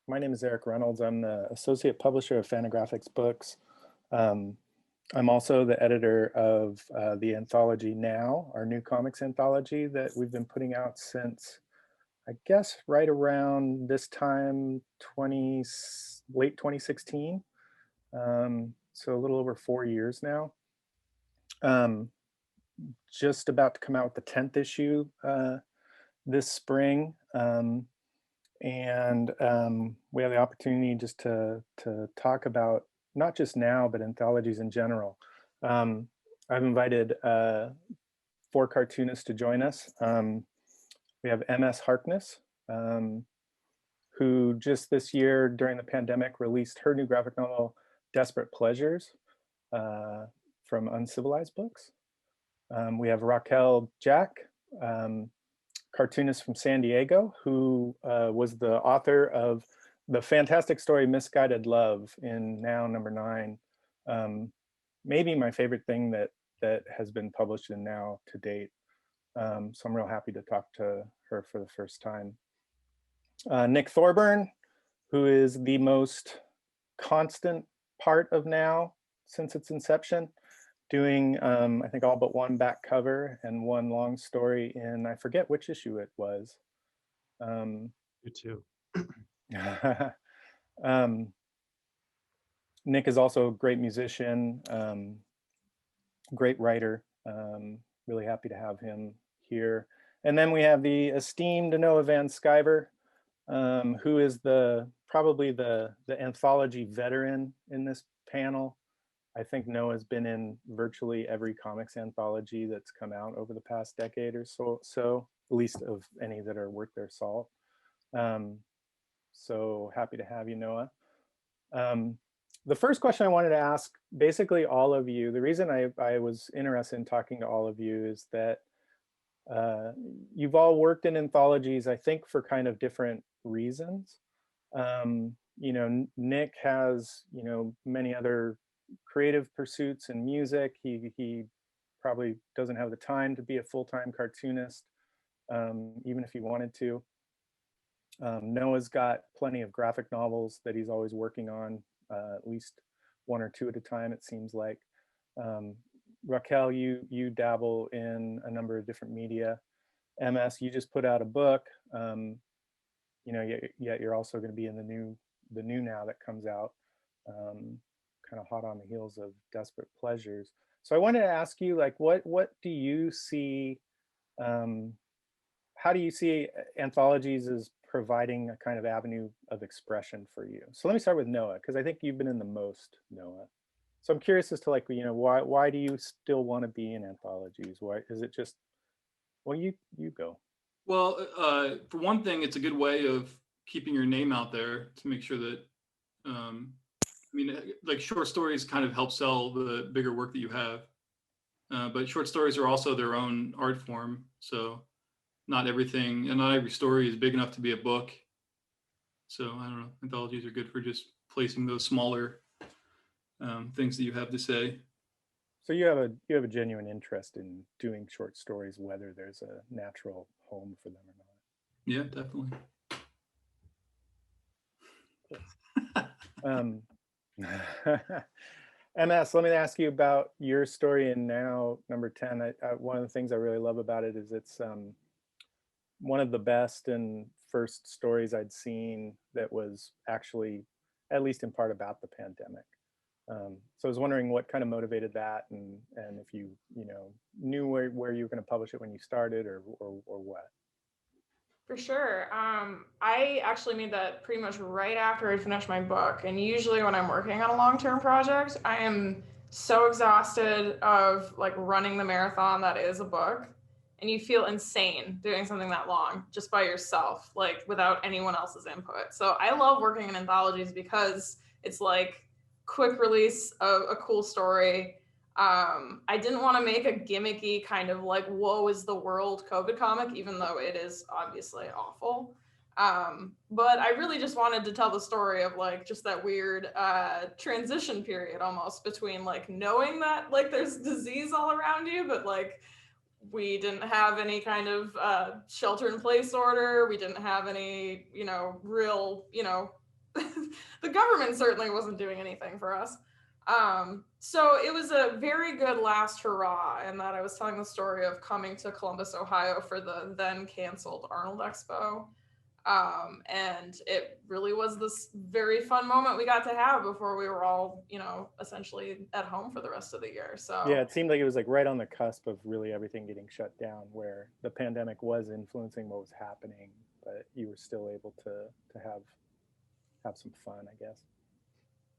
My name is Eric Reynolds. I'm the associate publisher of Fantagraphics books. Um, I'm also the editor of the Anthology Now, our new comics anthology that we've been putting out since, I guess, right around this time, late 2016. So a little over 4 years now. Um, just about to come out with the 10th issue this spring. And we have the opportunity just to talk about not just now, but anthologies in general. I've invited 4 cartoonists to join us. We have MS Harkness, who just this year during the pandemic released her new graphic novel, Desperate Pleasures, from Uncivilized Books. We have Raquelle Jacqueline, cartoonist from San Diego, who was the author of the fantastic story Misguided Love in now #9. Maybe my favorite thing that has been published in now to date. So I'm real happy to talk to her for the first time. Nick Thorburn, who is the most constant part of Now since its inception, doing I think all but one back cover and one long story in, I forget which issue it was. You too. Nick is also a great musician, great writer. Really happy to have him here. And then we have the esteemed Noah Van Sciver, who is probably the anthology veteran in this panel. I think Noah's been in virtually every comics anthology that's come out over the past decade or so, at least of any that are worth their salt. So happy to have you, Noah. The first question I wanted to ask basically all of you, the reason I was interested in talking to all of you is that you've all worked in anthologies, I think, for kind of different reasons. Nick has, many other creative pursuits in music. He probably doesn't have the time to be a full-time cartoonist, even if he wanted to. Noah's got plenty of graphic novels that he's always working on, at least 1 or 2 at a time, it seems like. Raquelle, you dabble in a number of different media. MS, you just put out a book. Yet you're also going to be in the new Now that comes out, kind of hot on the heels of Desperate Pleasures. So I wanted to ask you, like, what do you see? How do you see anthologies as providing a kind of avenue of expression for you? So let me start with Noah, because I think you've been in the most, Noah. So I'm curious as to, like, why do you still want to be in anthologies? Why is it just, well, you go. Well, for one thing, it's a good way of keeping your name out there to make sure that, like short stories kind of help sell the bigger work that you have. But short stories are also their own art form. So not everything and not every story is big enough to be a book. So I don't know, anthologies are good for just placing those smaller things that you have to say. So you have a genuine interest in doing short stories, whether there's a natural home for them or not. Yeah, definitely. MS, let me ask you about your story in Now #10. One of the things I really love about it is it's one of the best and first stories I'd seen that was actually, at least in part, about the pandemic. So I was wondering what kind of motivated that, and if you knew where you were going to publish it when you started, or what. For sure. I actually made that pretty much right after I finished my book. And usually when I'm working on a long-term project, I am so exhausted of like running the marathon that is a book. And you feel insane doing something that long just by yourself, like without anyone else's input. So I love working in anthologies because it's like quick release of a cool story. I didn't want to make a gimmicky kind of like woe is the world COVID comic, even though it is obviously awful. But I really just wanted to tell the story of like just that weird transition period almost between like knowing that like there's disease all around you, but like we didn't have any kind of shelter in place order. We didn't have any, real, the government certainly wasn't doing anything for us. So it was a very good last hurrah in that I was telling the story of coming to Columbus, Ohio for the then canceled Arnold Expo. And it really was this very fun moment we got to have before we were all, essentially at home for the rest of the year. So yeah, it seemed like it was like right on the cusp of really everything getting shut down, where the pandemic was influencing what was happening, but you were still able to have some fun, I guess.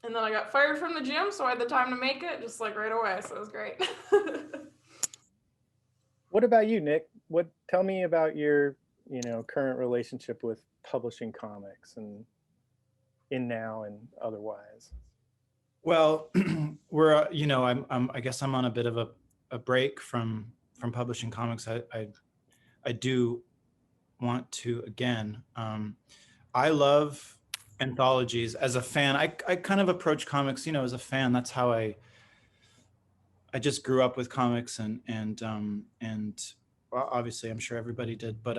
And then I got fired from the gym, so I had the time to make it just like right away. So it was great. What about you, Nick? Tell me about your, current relationship with publishing comics and in now and otherwise. Well, we're, I guess I'm on a bit of a break from publishing comics. I do want to again. I love anthologies as a fan. I kind of approach comics, as a fan. That's how I just grew up with comics and well, obviously I'm sure everybody did, but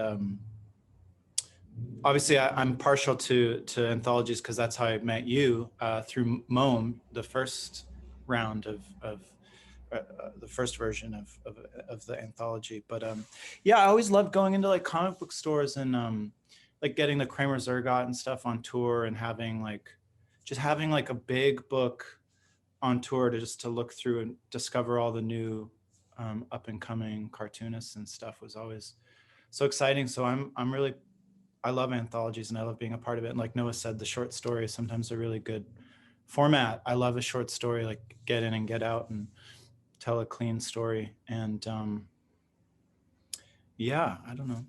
obviously I'm partial to anthologies because that's how I met you through MOM, the first round of the first version of the anthology. But yeah, I always loved going into like comic book stores and like getting the Kramer Zergot and stuff on tour and having like a big book on tour to look through and discover all the new up and coming cartoonists and stuff was always so exciting. So I love anthologies and I love being a part of it. And like Noah said, the short story is sometimes a really good format. I love a short story, like get in and get out and tell a clean story. And yeah, I don't know.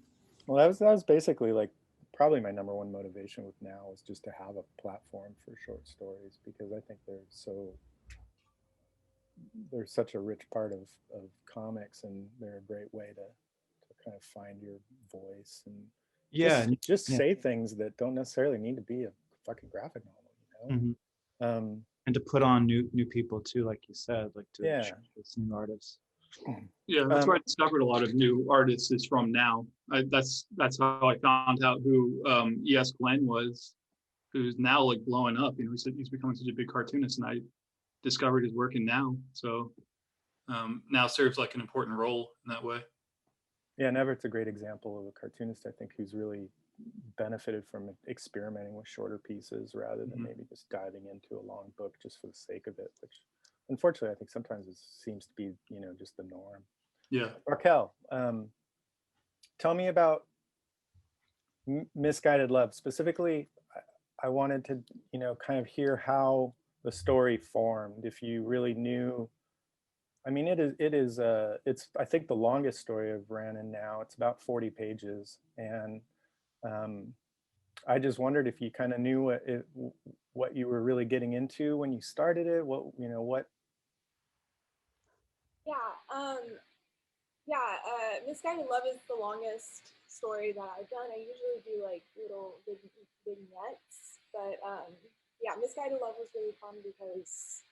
Well, that was basically like probably my number one motivation with now is just to have a platform for short stories, because I think they're such a rich part of comics, and they're a great way to kind of find your voice and Yeah, just say things that don't necessarily need to be a fucking graphic novel, Mm-hmm. And to put on new people too, like you said, like to showcase new artists. Yeah, that's where I discovered a lot of new artists is from now. That's how I found out who E.S. Glenn was, who's now like blowing up. He's becoming such a big cartoonist, and I discovered his work in Now. So Now serves like an important role in that way. Yeah, Everett's a great example of a cartoonist, I think, who's really benefited from experimenting with shorter pieces rather than maybe just diving into a long book just for the sake of it, which unfortunately I think sometimes it seems to be, just the norm. Yeah. Raquelle, tell me about Misguided Love. Specifically, I wanted to, kind of hear how the story formed, if you really knew. I mean, it's I think the longest story of Ran and Now. It's about 40 pages, and I just wondered if you kind of knew what you were really getting into when you started it. What. Misguided Love is the longest story that I've done. I usually do like little vignettes, but Misguided Love was really fun because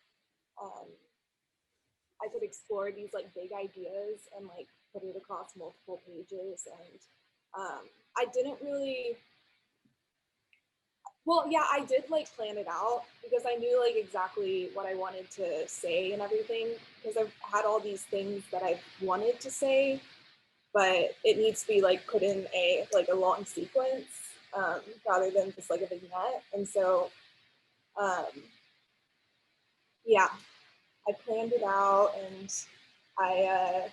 I could explore these like big ideas and like put it across multiple pages. And I didn't really, I did like plan it out because I knew like exactly what I wanted to say and everything, because I've had all these things that I've wanted to say, but it needs to be like put in a long sequence rather than just like a vignette. And so I planned it out, and I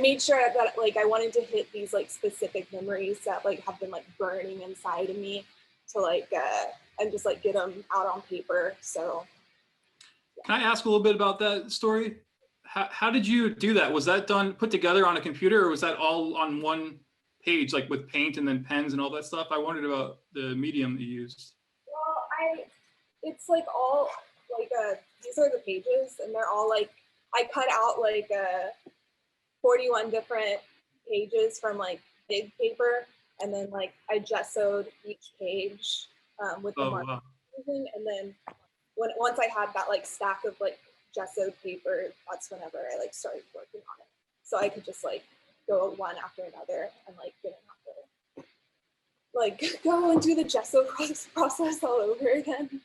made sure that like I wanted to hit these like specific memories that like have been like burning inside of me to like and just like get them out on paper. So Can I ask a little bit about that story? How did you do that? Was that put together on a computer, or was that all on one page, like with paint and then pens and all that stuff? I wondered about the medium that you used. Well, it's like all like these are the pages, and they're all like I cut out like 41 different pages from like big paper, and then like I gessoed each page with the marker. Wow. And then once I had that like stack of like gessoed paper, that's whenever I like started working on it. So I could just like go one after another and like get it out there. like go and do the gesso process all over again.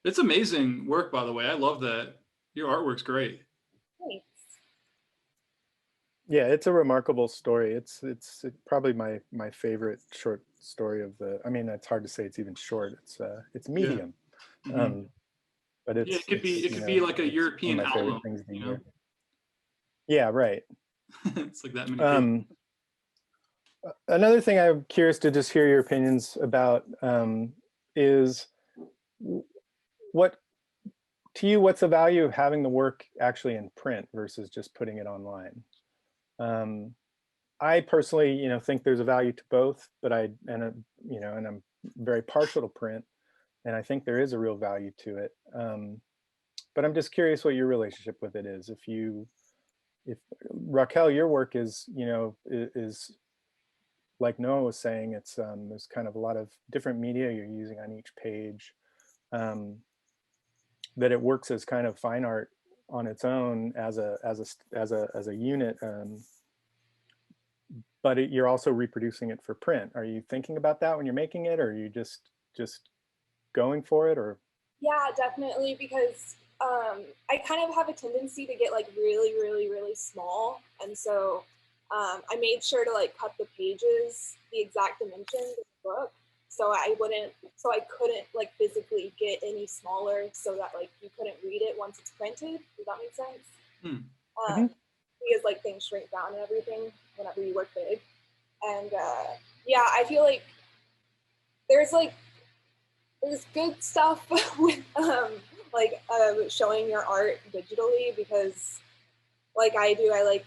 It's amazing work, by the way. I love that. Your artwork's great. Thanks. Yeah, it's a remarkable story. It's probably my favorite short story of the. I mean, it's hard to say it's even short. It's medium, Yeah. Mm-hmm. But it's yeah, it could be like a European album. Things of the year. Yeah, right. It's like that many. Another thing I'm curious to just hear your opinions about is what to you, what's the value of having the work actually in print versus just putting it online? I personally, think there's a value to both, but and I'm very partial to print, and I think there is a real value to it. But I'm just curious what your relationship with it is. If Raquelle, your work is like Noah was saying, it's there's kind of a lot of different media you're using on each page. That it works as kind of fine art on its own as a unit, but you're also reproducing it for print. Are you thinking about that when you're making it, or are you just going for it? Or yeah, definitely, because I kind of have a tendency to get like really, really, really small, and so I made sure to like cut the pages the exact dimensions of the book, so I couldn't like physically get any smaller, so that like you couldn't read it once it's printed. Does that make sense? Because like things shrink down and everything whenever you work big, and yeah, I feel like there's good stuff with showing your art digitally, because like I like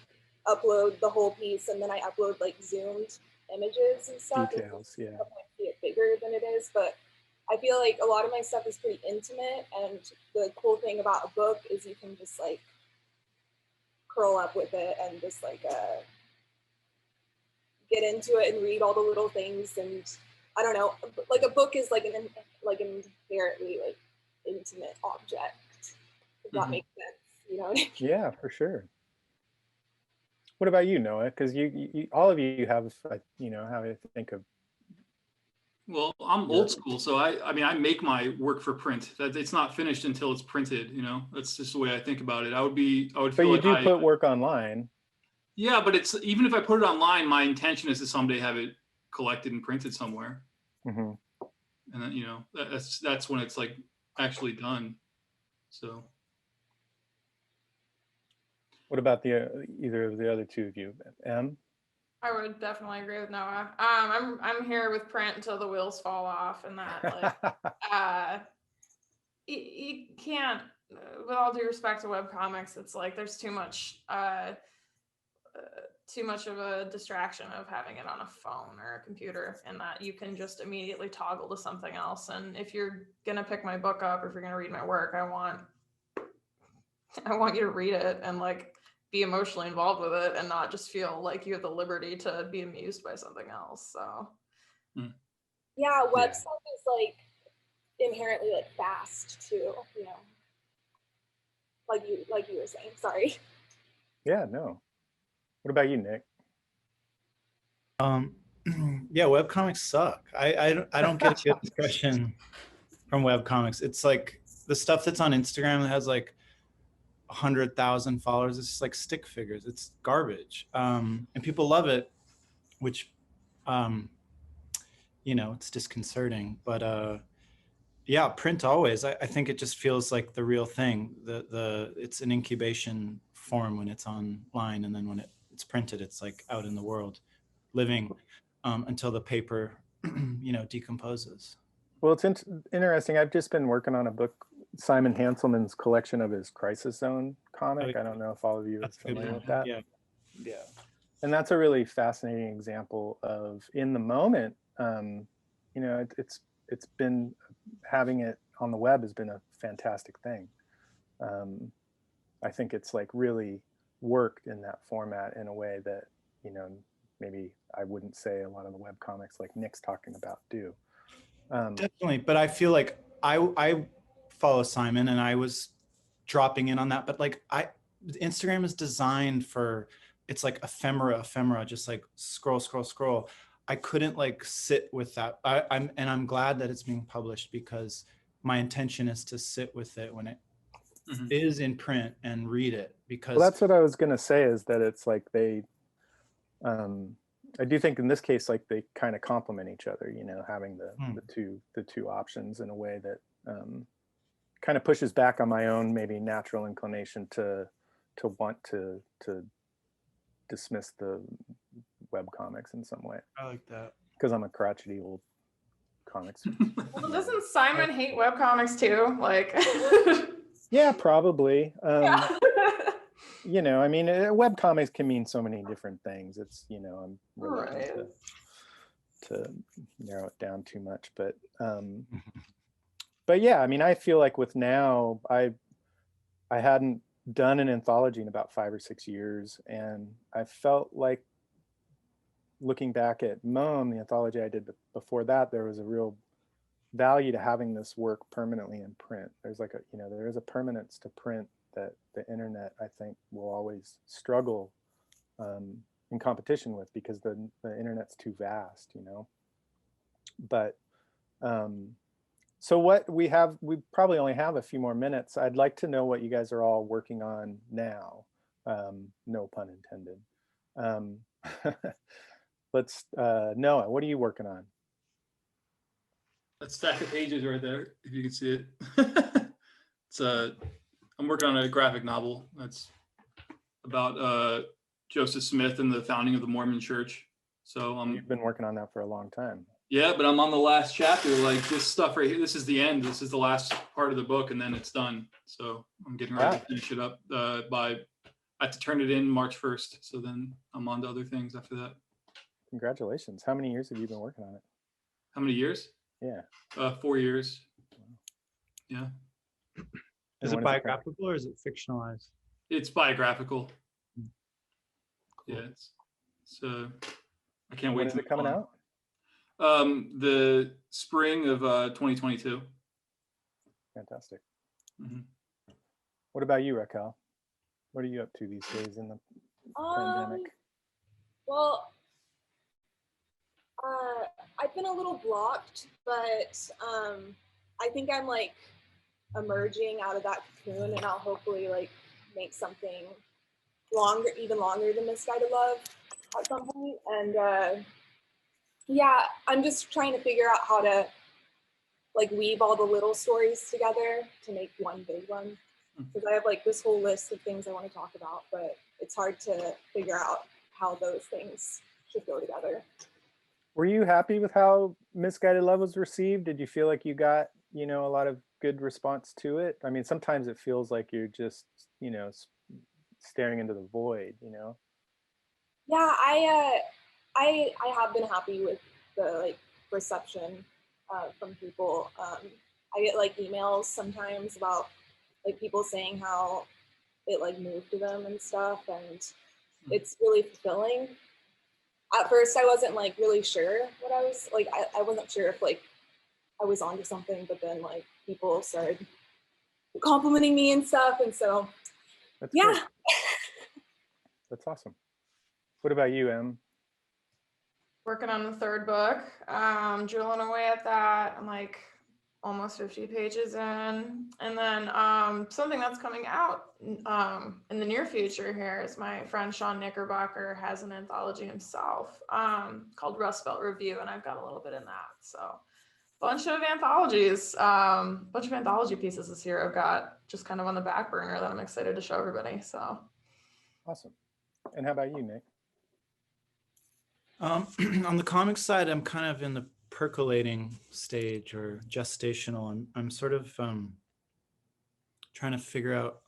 upload the whole piece and then I upload like zoomed images and stuff. Details, yeah. Sometimes see it bigger than it is, but I feel like a lot of my stuff is pretty intimate, and the cool thing about a book is you can just like curl up with it and just like get into it and read all the little things. And I don't know, like a book is like an inherently like intimate object, if that makes sense, you know? Yeah, for sure. What about you, Noah? Because you all of you have, how I think of. Well, I'm old school, so I mean, I make my work for print. That it's not finished until it's printed. That's just the way I think about it. I would feel. But you do put work online. Yeah, but it's even if I put it online, my intention is to someday have it collected and printed somewhere. Mm-hmm. And then that's when it's like actually done. So. What about either of the other two of you, Em? I would definitely agree with Noah. I'm here with print until the wheels fall off, and that like you can't. With all due respect to webcomics, it's like there's too much of a distraction of having it on a phone or a computer, and that you can just immediately toggle to something else. And if you're gonna pick my book up, or if you're gonna read my work, I want you to read it and like be emotionally involved with it, and not just feel like you have the liberty to be amused by something else. So yeah, web stuff is like inherently like fast too, like you were saying. Sorry. Yeah, no. What about you, Nick? Yeah, webcomics suck. I don't get a good impression from webcomics. It's like the stuff that's on Instagram that has like 100,000 followers. It's just like stick figures. It's garbage. And people love it, which, it's disconcerting. But yeah, print always. I think it just feels like the real thing. It's an incubation form when it's online, and then when it's printed, it's like out in the world, living until the paper, decomposes. Well, it's interesting. I've just been working on a book, Simon Hanselman's collection of his Crisis Zone comic. I don't know if all of you are familiar with that. Yeah. And that's a really fascinating example of in the moment. It's been having it on the web has been a fantastic thing. I think it's like really worked in that format in a way that maybe I wouldn't say a lot of the web comics like Nick's talking about do. Definitely, but I feel like I follow Simon, and I was dropping in on that, but like Instagram is designed for, it's like ephemera, just like scroll. I couldn't like sit with that. I'm glad that it's being published, because my intention is to sit with it when it is in print and read it, because well, that's what I was going to say, is that it's like they, I do think in this case, like they kind of complement each other, you know, having the two options in a way that kind of pushes back on my own maybe natural inclination to want to dismiss the web comics in some way. I like that. Because I'm a crotchety old comics. Well, doesn't Simon hate webcomics too? Like, yeah, probably. yeah. You know, I mean, web comics can mean so many different things. It's, you know, I'm reluctant Right. to narrow it down too much, but yeah, I mean, I feel like with now, I hadn't done an anthology in about 5 or 6 years, and I felt like, looking back at Mom, the anthology I did before that, there was a real value to having this work permanently in print. There's like a, you know, there is a permanence to print that the internet, I think, will always struggle in competition with, because the internet's too vast, you know. But so what we probably only have a few more minutes. I'd like to know what you guys are all working on now. No pun intended. Let's, Noah, what are you working on? That stack of pages right there, if you can see it. It's I'm working on a graphic novel that's about Joseph Smith and the founding of the Mormon Church. So You've been working on that for a long time. yeah, but I'm on the last chapter. Like, this stuff right here, this is the end. This is the last part of the book, and then it's done. So I'm getting ready to finish it up I have to turn it in March 1st. So then I'm on to other things after that. Congratulations. How many years have you been working on it? How many years? Yeah. 4 years. Yeah. Is it biographical or is it fictionalized? It's biographical. Cool. Yeah, it's I can't wait. When is it coming out? The spring of 2022. Fantastic. Mm-hmm. What about you, Raquelle? What are you up to these days in the pandemic? Well, I've been a little blocked, but I think I'm like emerging out of that cocoon, and I'll hopefully like make something longer, even longer than Misguided Love at some point. And yeah, I'm just trying to figure out how to like weave all the little stories together to make one big one. Because I have like this whole list of things I want to talk about, but it's hard to figure out how those things should go together. Were you happy with how Misguided Love was received? Did you feel like you got, you know, a lot of good response to it? I mean, sometimes it feels like you're just, you know, staring into the void, you know? Yeah, I have been happy with the like reception from people. I get like emails sometimes about like people saying how it like moved to them and stuff, and it's really fulfilling. At first I wasn't like really sure what I was like. I wasn't sure if like I was onto something, but then like people started complimenting me and stuff, and so That's yeah. great. That's awesome. What about you, Em? Working on the third book, drilling away at that. I'm like almost 50 pages in. And then something that's coming out in the near future here is my friend Sean Knickerbocker has an anthology himself called Rust Belt Review, and I've got a little bit in that. So bunch of anthologies, bunch of anthology pieces this year I've got just kind of on the back burner that I'm excited to show everybody. So awesome. And how about you, Nick? On the comic side, I'm kind of in the percolating stage or gestational. I'm sort of trying to figure out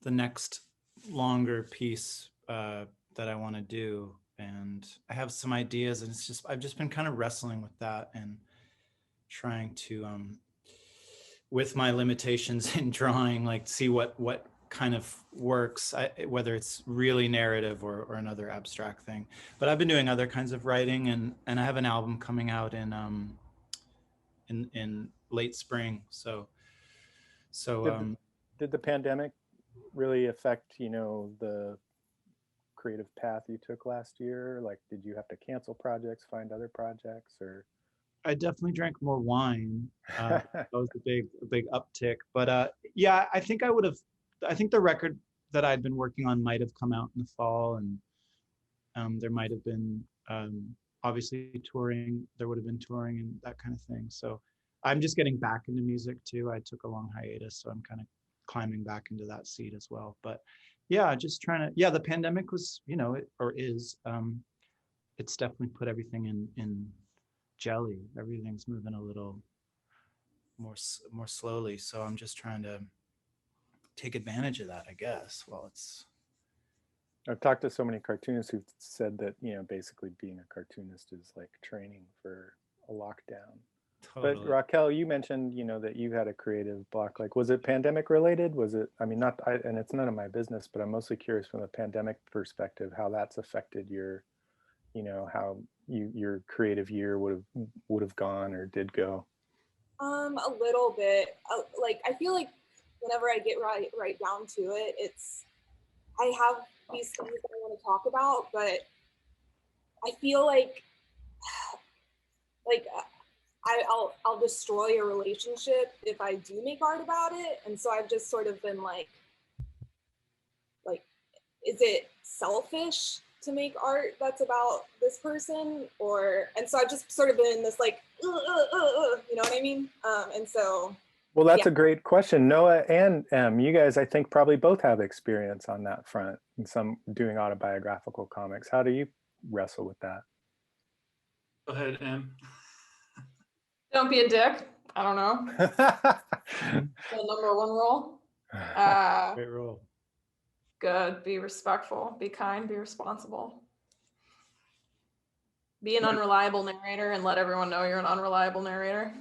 the next longer piece that I want to do, and I have some ideas, and I've just been kind of wrestling with that and trying to with my limitations in drawing, like see what kind of works, whether it's really narrative or another abstract thing. But I've been doing other kinds of writing, and I have an album coming out in late spring. So did the pandemic really affect, you know, the creative path you took last year? Like, did you have to cancel projects, find other projects, or? I definitely drank more wine. That was a big uptick. But yeah, I think I think the record that I'd been working on might have come out in the fall, and there might have been obviously touring. There would have been touring and that kind of thing. So I'm just getting back into music too. I took a long hiatus, so I'm kind of climbing back into that seat as well. But yeah, just trying to. Yeah, the pandemic was, it's definitely put everything in jelly. Everything's moving a little more slowly, so I'm just trying to take advantage of that, I guess. Well, it's I've talked to so many cartoonists who've said that, basically being a cartoonist is like training for a lockdown. totally. But Raquelle, you mentioned, that you had a creative block. Like, was it pandemic related? Was it, and it's none of my business, but I'm mostly curious from the pandemic perspective, how that's affected your, how your creative year would have gone or did go. A little bit. Like, I feel like whenever I get right down to it, I have these things that I want to talk about, but I feel like I'll destroy a relationship if I do make art about it. And so I've just sort of been like, is it selfish to make art that's about this person? And so I've just sort of been in this like, you know what I mean? And so. Well, that's a great question. Noah and you guys, I think, probably both have experience on that front in some doing autobiographical comics. How do you wrestle with that? Go ahead, Em. Don't be a dick. I don't know. The number one rule. Great rule. Good. Be respectful. Be kind. Be responsible. Be an unreliable narrator and let everyone know you're an unreliable narrator.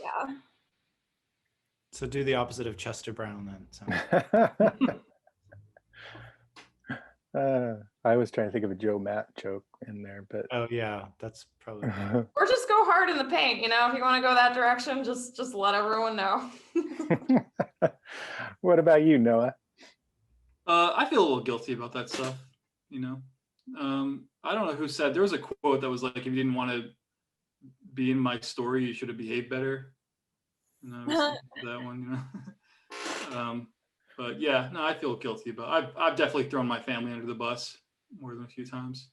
Yeah. So do the opposite of Chester Brown then. I was trying to think of a Joe Matt joke in there, but Oh yeah, that's probably. Or just go hard in the paint. If you want to go that direction, just let everyone know. What about you, Noah? I feel a little guilty about that stuff. I don't know who said, there was a quote that was like, if you didn't want to be in my story, you should have behaved better. And I was that one, but yeah, no, I feel guilty about. I've definitely thrown my family under the bus more than a few times.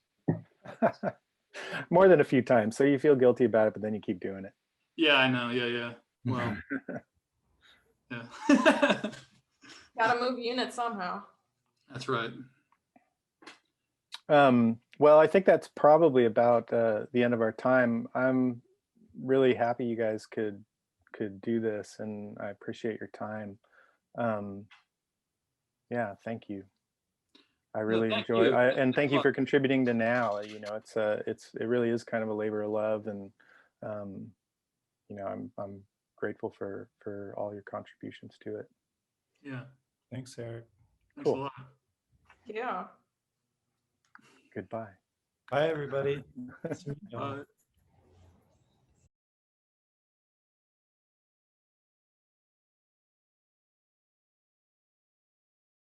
More than a few times. So you feel guilty about it, but then you keep doing it. Yeah, I know. Yeah. Well, yeah. Gotta move units somehow. That's right. Well, I think that's probably about the end of our time. I'm really happy you guys could do this, and I appreciate your time. Yeah, thank you. I really enjoy it, and thank you for contributing to Now. It really is kind of a labor of love, and I'm grateful for all your contributions to it. Yeah. Thanks, Eric. Thanks a lot. Yeah. Goodbye. Bye, everybody. Bye.